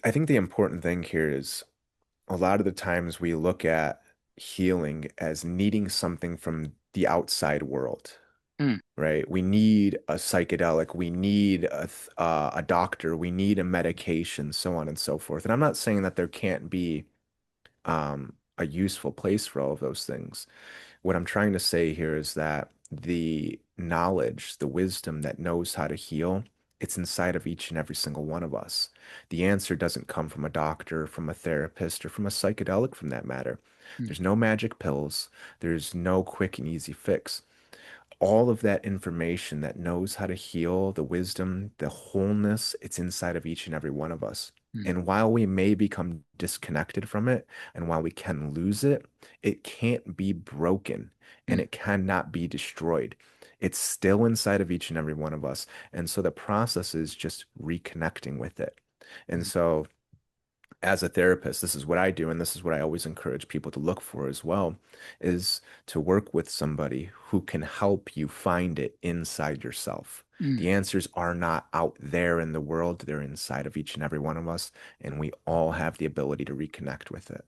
I think the important thing here is a lot of the times we look at healing as needing something from the outside world, Mm, right? We need a psychedelic, we need a doctor, we need a medication, so on and so forth. And I'm not saying that there can't be a useful place for all of those things. What I'm trying to say here is that the knowledge, the wisdom that knows how to heal, it's inside of each and every single one of us. The answer doesn't come from a doctor, from a therapist, or from a psychedelic, from that matter. mm, There's no magic pills. There's no quick and easy fix. All of that information that knows how to heal, the wisdom, the wholeness, it's inside of each and every one of us. mm, And while we may become disconnected from it, and while we can lose it, it can't be broken and mm, it cannot be destroyed. It's still inside of each and every one of us. And so the process is just reconnecting with it. And mm, so as a therapist, this is what I do, and this is what I always encourage people to look for as well, is to work with somebody who can help you find it inside yourself. mm. The answers are not out there in the world, they're inside of each and every one of us, and we all have the ability to reconnect with it.